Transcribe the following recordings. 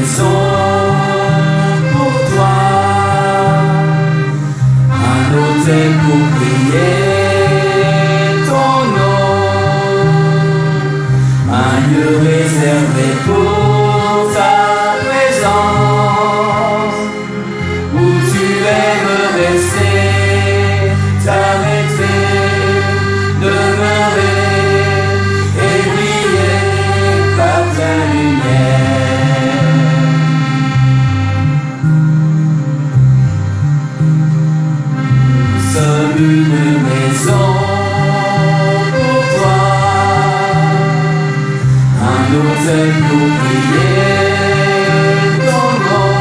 maison pour toi, un autel pour prier ton nom, un lieu réservé pour ta présence, où tu aimes rester, t'arrêter, demeurer et briller par ta lumière. Nous sommes une maison pour toi, un autel pour prier ton nom,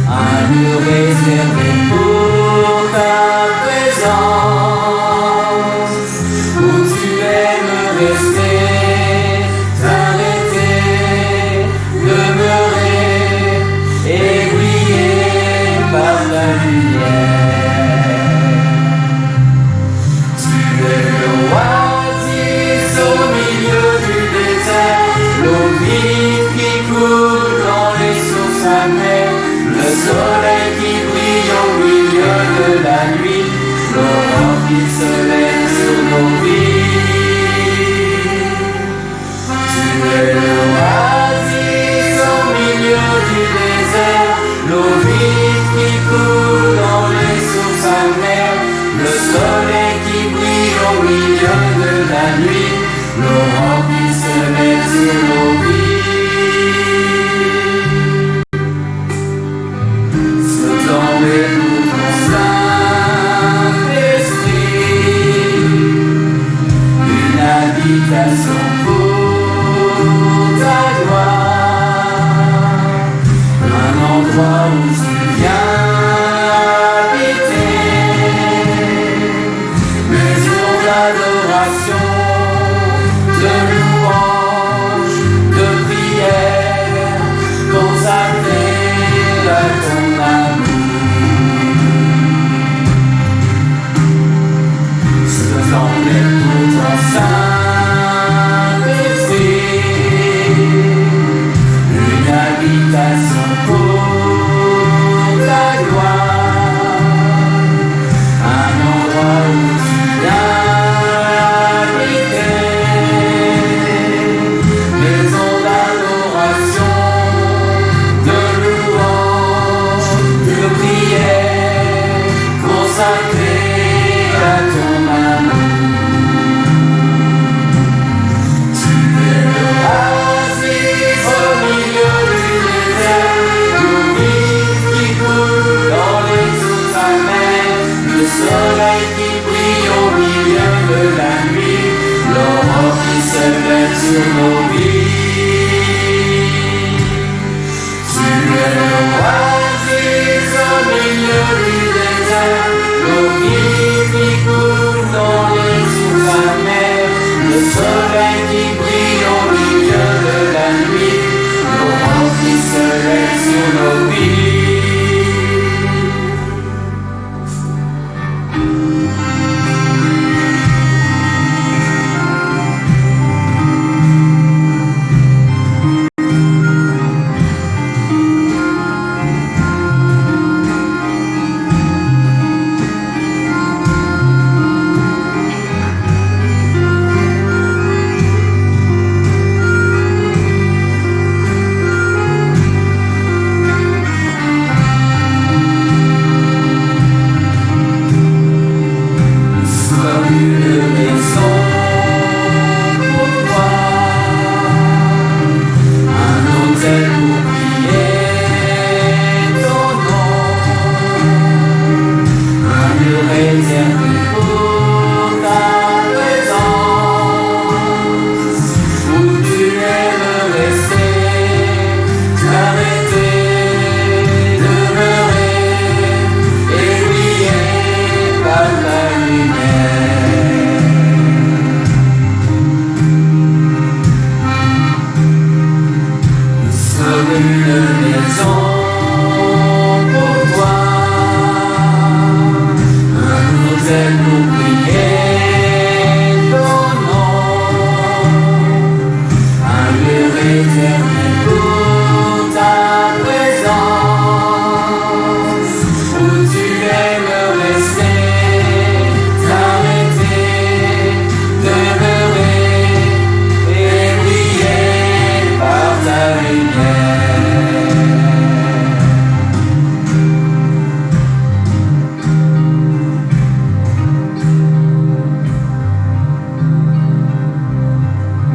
un lieu réservé pour ta présence, où tu aimes rester, t'arrêter, demeurer et briller par la lumière. Tu es l'oasis au milieu du désert, l'eau vive qui coule dans les sources amères, le soleil qui brille au milieu de la nuit, l'aurore qui se lève sur nos vies. Tu es l'oasis au milieu du désert, l'eau vive qui coule dans les sources amères, le soleil qui brille au milieu de la nuit, l'aurore qui se lève sur nos vies. Ce temps est pour ton Saint-Esprit,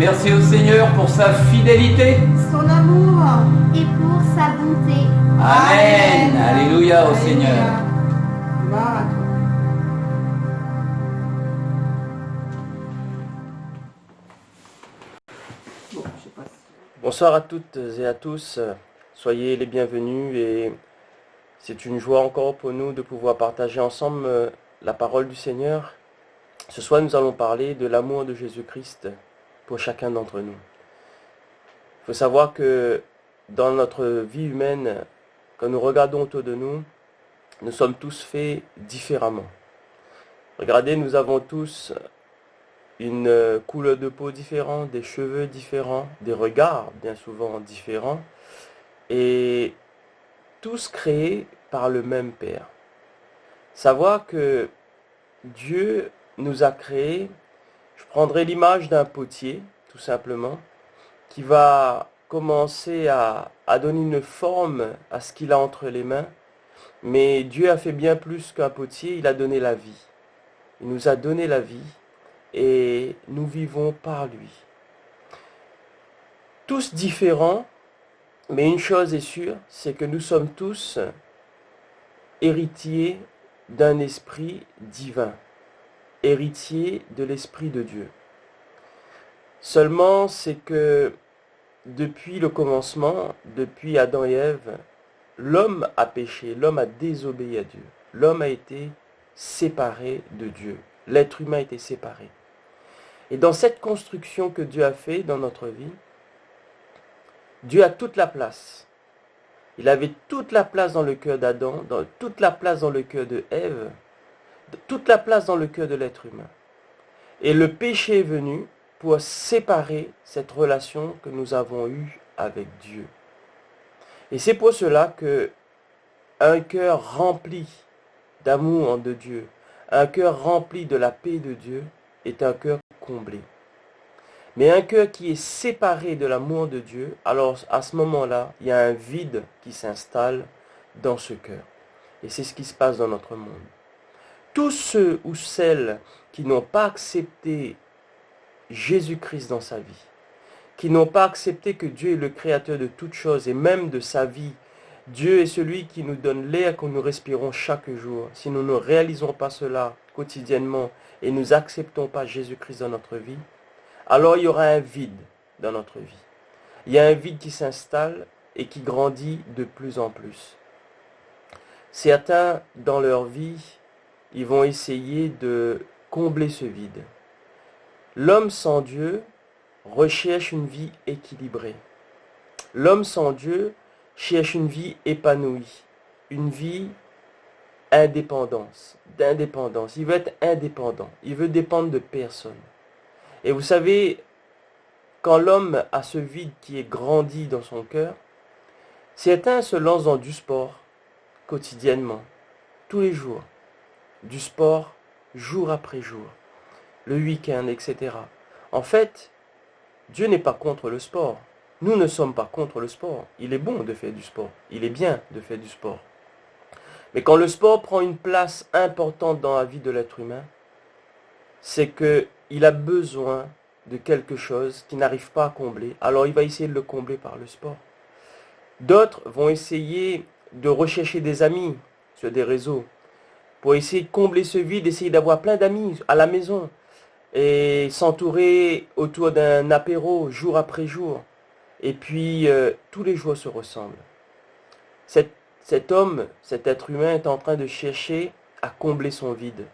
Merci au Seigneur pour sa fidélité, son amour et pour sa bonté. Amen. Alléluia au Seigneur. Gloire à toi. Bon, je sais pas si- Bonsoir à toutes et à tous, soyez les bienvenus et c'est une joie encore pour nous de pouvoir partager ensemble la parole du Seigneur. Ce soir nous allons parler de l'amour de Jésus-Christ pour chacun d'entre nous. Il faut savoir que dans notre vie humaine, quand nous regardons autour de nous, nous sommes tous faits différemment. Regardez, nous avons tous une couleur de peau différente, des cheveux différents, des regards bien souvent différents, et tous créés par le même Père. Savoir que Dieu nous a créés, je prendrai l'image d'un potier, tout simplement, qui va commencer à donner une forme à ce qu'il a entre les mains, mais Dieu a fait bien plus qu'un potier, il a donné la vie. Il nous a donné la vie, et nous vivons par lui. Tous différents, mais une chose est sûre, c'est que nous sommes tous héritiers d'un esprit divin, héritiers de l'Esprit de Dieu. Seulement, c'est que depuis le commencement, depuis Adam et Ève, l'homme a péché, l'homme a désobéi à Dieu. L'homme a été séparé de Dieu. L'être humain a été séparé. Et dans cette construction que Dieu a fait dans notre vie, Dieu a toute la place. Il avait toute la place dans le cœur d'Adam, toute la place dans le cœur de Ève, toute la place dans le cœur de l'être humain. Et le péché est venu pour séparer cette relation que nous avons eue avec Dieu. Et c'est pour cela que un cœur rempli d'amour de Dieu, un cœur rempli de la paix de Dieu, est un cœur comblé. Mais un cœur qui est séparé de l'amour de Dieu, alors à ce moment-là, il y a un vide qui s'installe dans ce cœur. Et c'est ce qui se passe dans notre monde. Tous ceux ou celles qui n'ont pas accepté Jésus-Christ dans sa vie, qui n'ont pas accepté que Dieu est le créateur de toutes choses et même de sa vie, Dieu est celui qui nous donne l'air que nous respirons chaque jour. Si nous ne réalisons pas cela quotidiennement et nous n'acceptons pas Jésus-Christ dans notre vie, alors il y aura un vide dans notre vie. Il y a un vide qui s'installe et qui grandit de plus en plus. Certains, dans leur vie, ils vont essayer de combler ce vide. L'homme sans Dieu recherche une vie équilibrée. L'homme sans Dieu cherche une vie épanouie, une vie d'indépendance. Il veut être indépendant, il veut dépendre de personne. Et vous savez, quand l'homme a ce vide qui est grandi dans son cœur, certains se lancent dans du sport quotidiennement, tous les jours. Du sport, jour après jour, le week-end, etc. En fait, Dieu n'est pas contre le sport. Nous ne sommes pas contre le sport. Il est bon de faire du sport. Il est bien de faire du sport. Mais quand le sport prend une place importante dans la vie de l'être humain, c'est qu'il a besoin de quelque chose qu'il n'arrive pas à combler. Alors il va essayer de le combler par le sport. D'autres vont essayer de rechercher des amis sur des réseaux pour essayer de combler ce vide, essayer d'avoir plein d'amis à la maison et s'entourer autour d'un apéro jour après jour. Et puis tous les jours se ressemblent. Cet homme, cet être humain est en train de chercher à combler son vide.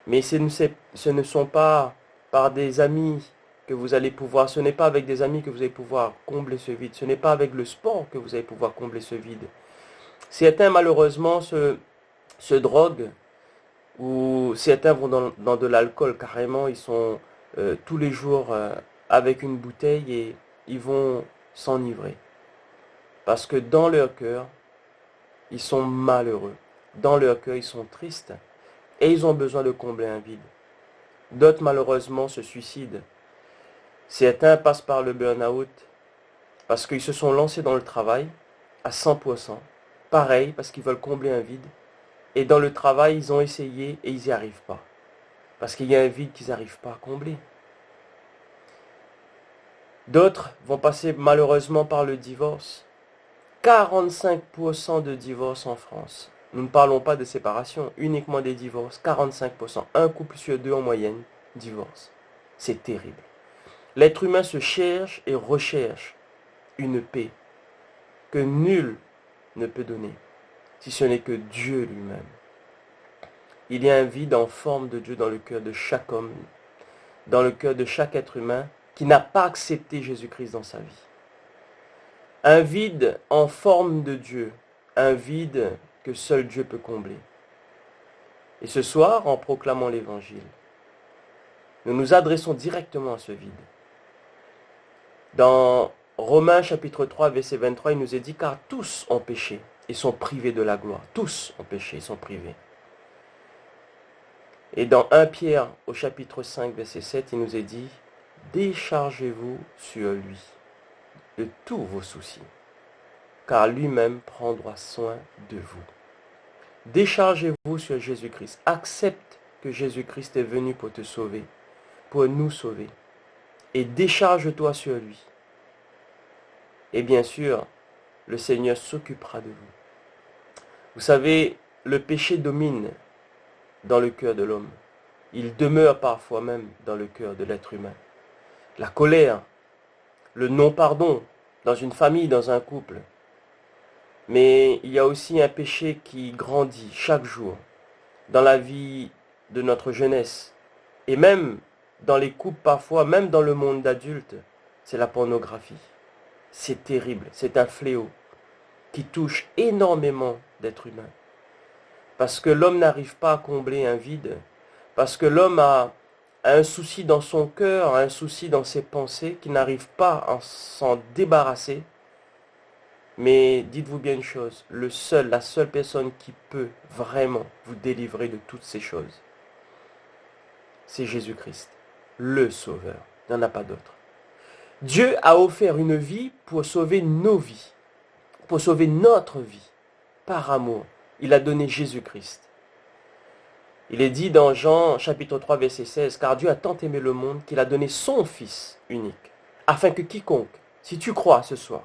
Mais ce ne sont pas par des amis que vous allez pouvoir, ce n'est pas avec des amis que vous allez pouvoir combler ce vide. Ce n'est pas avec le sport que vous allez pouvoir combler ce vide. Certains malheureusement se droguent ou certains vont dans de l'alcool carrément. Ils sont tous les jours avec une bouteille et ils vont s'enivrer. Parce que dans leur cœur, ils sont malheureux. Dans leur cœur, ils sont tristes. Et ils ont besoin de combler un vide. D'autres, malheureusement, se suicident. Certains passent par le burn-out parce qu'ils se sont lancés dans le travail à 100%. Pareil, parce qu'ils veulent combler un vide. Et dans le travail, ils ont essayé et ils n'y arrivent pas. Parce qu'il y a un vide qu'ils n'arrivent pas à combler. D'autres vont passer malheureusement par le divorce. 45% de divorces en France. Nous ne parlons pas de séparation, uniquement des divorces. 45%. Un couple sur deux en moyenne divorce. C'est terrible. L'être humain se cherche et recherche une paix que nul ne peut donner, si ce n'est que Dieu lui-même. Il y a un vide en forme de Dieu dans le cœur de chaque homme, dans le cœur de chaque être humain qui n'a pas accepté Jésus-Christ dans sa vie. Un vide en forme de Dieu, un vide que seul Dieu peut combler. Et ce soir, en proclamant l'Évangile, nous nous adressons directement à ce vide. Dans Romains chapitre 3, verset 23, il nous est dit « Car tous ont péché et sont privés de la gloire. » Tous ont péché et sont privés. Et dans 1 Pierre au chapitre 5, verset 7, il nous est dit « Déchargez-vous sur lui de tous vos soucis, car lui-même prendra soin de vous. » Déchargez-vous sur Jésus-Christ. Accepte que Jésus-Christ est venu pour te sauver, pour nous sauver. Et décharge-toi sur lui. Et bien sûr, le Seigneur s'occupera de vous. Vous savez, le péché domine dans le cœur de l'homme. Il demeure parfois même dans le cœur de l'être humain. La colère, le non-pardon dans une famille, dans un couple. Mais il y a aussi un péché qui grandit chaque jour dans la vie de notre jeunesse. Et même dans les couples parfois, même dans le monde d'adultes, c'est la pornographie. C'est terrible, c'est un fléau qui touche énormément d'êtres humains. Parce que l'homme n'arrive pas à combler un vide, parce que l'homme a un souci dans son cœur, un souci dans ses pensées, qui n'arrive pas à s'en débarrasser. Mais dites-vous bien une chose, la seule personne qui peut vraiment vous délivrer de toutes ces choses, c'est Jésus-Christ, le Sauveur. Il n'y en a pas d'autre. Dieu a offert une vie pour sauver nos vies, pour sauver notre vie, par amour. Il a donné Jésus-Christ. Il est dit dans Jean chapitre 3 verset 16, « Car Dieu a tant aimé le monde qu'il a donné son Fils unique, afin que quiconque, si tu crois ce soir,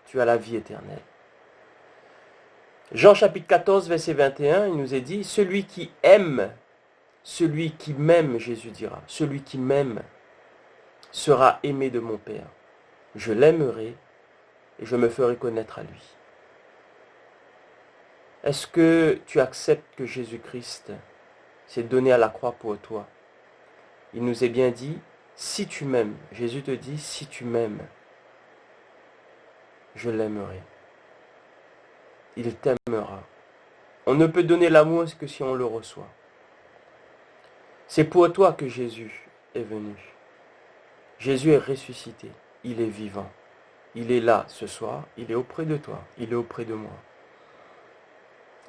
tu as la vie éternelle. » Jean chapitre 14 verset 21, il nous est dit, « Celui qui m'aime, Jésus dira, celui qui m'aime sera aimé de mon Père. Je l'aimerai et je me ferai connaître à lui. » Est-ce que tu acceptes que Jésus-Christ s'est donné à la croix pour toi? Il nous est bien dit, si tu m'aimes, Jésus te dit, si tu m'aimes, je l'aimerai. Il t'aimera. On ne peut donner l'amour que si on le reçoit. C'est pour toi que Jésus est venu. Jésus est ressuscité, il est vivant. Il est là ce soir, il est auprès de toi, il est auprès de moi.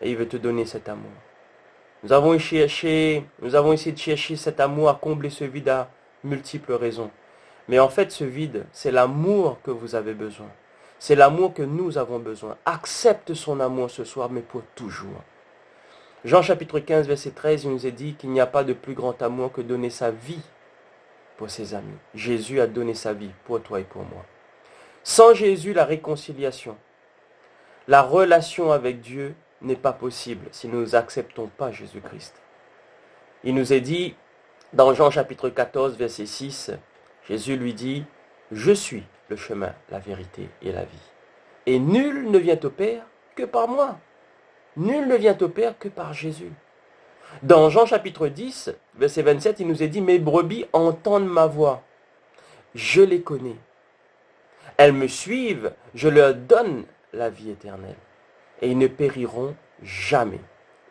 Et il veut te donner cet amour. Nous avons essayé de chercher cet amour à combler ce vide à multiples raisons. Mais en fait, ce vide, c'est l'amour que vous avez besoin. C'est l'amour que nous avons besoin. Accepte son amour ce soir, mais pour toujours. Jean chapitre 15, verset 13, il nous est dit qu'il n'y a pas de plus grand amour que donner sa vie pour ses amis. Jésus a donné sa vie pour toi et pour moi. Sans Jésus, la réconciliation, la relation avec Dieu n'est pas possible si nous n'acceptons pas Jésus-Christ. Il nous est dit, dans Jean chapitre 14, verset 6, Jésus lui dit, « Je suis le chemin, la vérité et la vie. Et nul ne vient au Père que par moi. » Nul ne vient au Père que par Jésus. Dans Jean chapitre 10, verset 27, il nous est dit, « Mes brebis entendent ma voix. Je les connais. Elles me suivent, je leur donne la vie éternelle. Et ils ne périront jamais.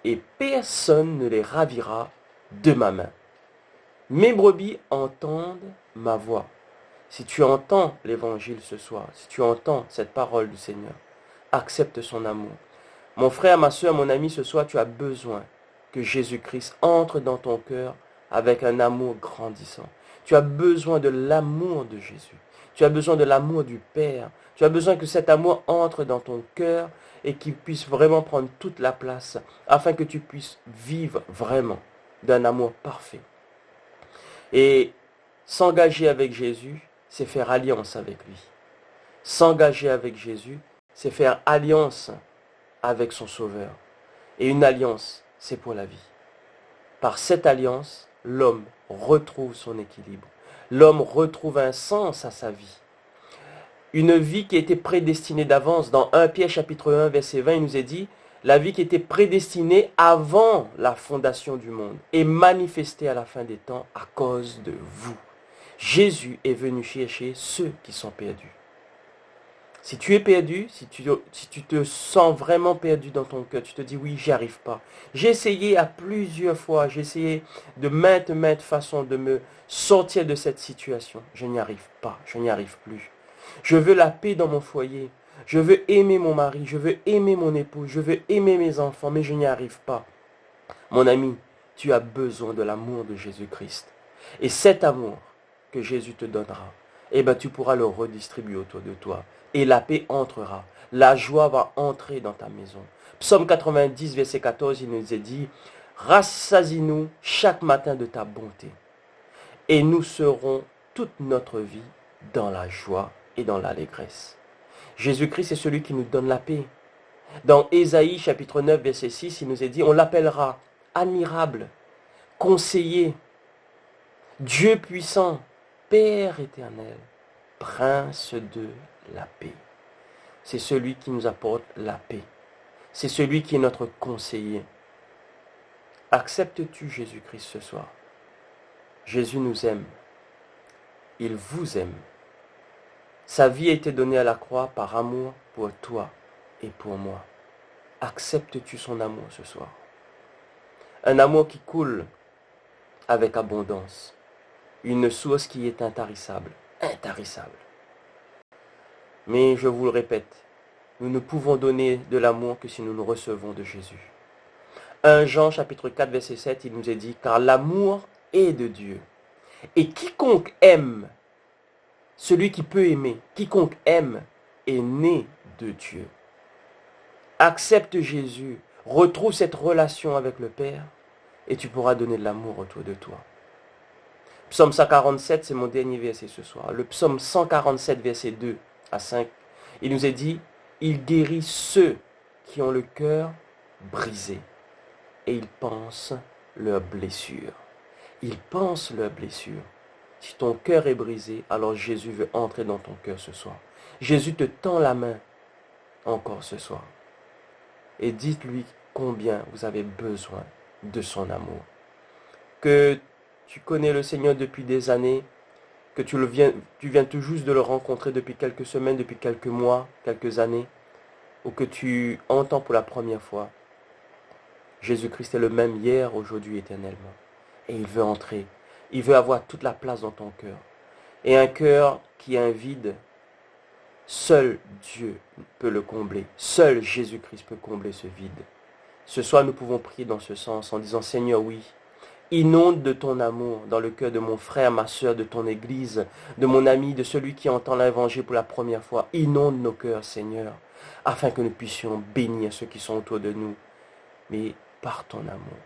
Et personne ne les ravira de ma main. » Mes brebis entendent ma voix. Si tu entends l'évangile ce soir, si tu entends cette parole du Seigneur, accepte son amour. Mon frère, ma soeur, mon ami, ce soir, tu as besoin que Jésus-Christ entre dans ton cœur avec un amour grandissant. Tu as besoin de l'amour de Jésus. Tu as besoin de l'amour du Père. Tu as besoin que cet amour entre dans ton cœur et qu'il puisse vraiment prendre toute la place afin que tu puisses vivre vraiment d'un amour parfait. Et s'engager avec Jésus, c'est faire alliance avec lui. S'engager avec Jésus, c'est faire alliance avec son Sauveur. Et une alliance, c'est pour la vie. Par cette alliance, l'homme retrouve son équilibre. L'homme retrouve un sens à sa vie. Une vie qui était prédestinée d'avance. Dans 1 Pierre chapitre 1, verset 20, il nous est dit, la vie qui était prédestinée avant la fondation du monde est manifestée à la fin des temps à cause de vous. Jésus est venu chercher ceux qui sont perdus. Si tu es perdu, si tu te sens vraiment perdu dans ton cœur, tu te dis oui, j'y arrive pas. J'ai essayé à plusieurs fois, j'ai essayé de maintes façons de me sortir de cette situation. Je n'y arrive pas, je n'y arrive plus. Je veux la paix dans mon foyer. Je veux aimer mon mari, je veux aimer mon épouse, je veux aimer mes enfants, mais je n'y arrive pas. Mon ami, tu as besoin de l'amour de Jésus-Christ. Et cet amour que Jésus te donnera, eh bien, tu pourras le redistribuer autour de toi. Et la paix entrera. La joie va entrer dans ta maison. Psaume 90, verset 14, il nous est dit, rassasie-nous chaque matin de ta bonté. Et nous serons toute notre vie dans la joie et dans l'allégresse. Jésus-Christ est celui qui nous donne la paix. Dans Ésaïe chapitre 9, verset 6, il nous est dit, on l'appellera admirable, conseiller, Dieu puissant, Père éternel, Prince de la paix. C'est celui qui nous apporte la paix. C'est celui qui est notre conseiller. Acceptes-tu Jésus-Christ ce soir? Jésus nous aime. Il vous aime. Sa vie a été donnée à la croix par amour pour toi et pour moi. Acceptes-tu son amour ce soir? Un amour qui coule avec abondance. Une source qui est intarissable. Intarissable. Mais je vous le répète, nous ne pouvons donner de l'amour que si nous le recevons de Jésus. 1 Jean chapitre 4 verset 7, il nous est dit, car l'amour est de Dieu. Et quiconque aime, celui qui peut aimer, quiconque aime est né de Dieu. Accepte Jésus, retrouve cette relation avec le Père et tu pourras donner de l'amour autour de toi. Psaume 147, c'est mon dernier verset ce soir. Le psaume 147, verset 2 à 5, il nous est dit, il guérit ceux qui ont le cœur brisé et il pense leurs blessures. Il pense leurs blessures. Si ton cœur est brisé, alors Jésus veut entrer dans ton cœur ce soir. Jésus te tend la main encore ce soir. Et dites-lui combien vous avez besoin de son amour. Que tu connais le Seigneur depuis des années, que tu viens tout juste de le rencontrer depuis quelques semaines, depuis quelques mois, quelques années, ou que tu entends pour la première fois. Jésus-Christ est le même hier, aujourd'hui, éternellement. Et il veut entrer. Il veut avoir toute la place dans ton cœur. Et un cœur qui a un vide, seul Dieu peut le combler. Seul Jésus-Christ peut combler ce vide. Ce soir, nous pouvons prier dans ce sens en disant, Seigneur, oui, inonde de ton amour dans le cœur de mon frère, ma soeur, de ton église, de mon ami, de celui qui entend l'évangile pour la première fois. Inonde nos cœurs, Seigneur, afin que nous puissions bénir ceux qui sont autour de nous, mais par ton amour.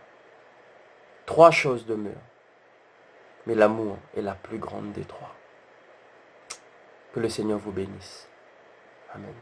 3 choses demeurent, mais l'amour est la plus grande des 3. Que le Seigneur vous bénisse. Amen.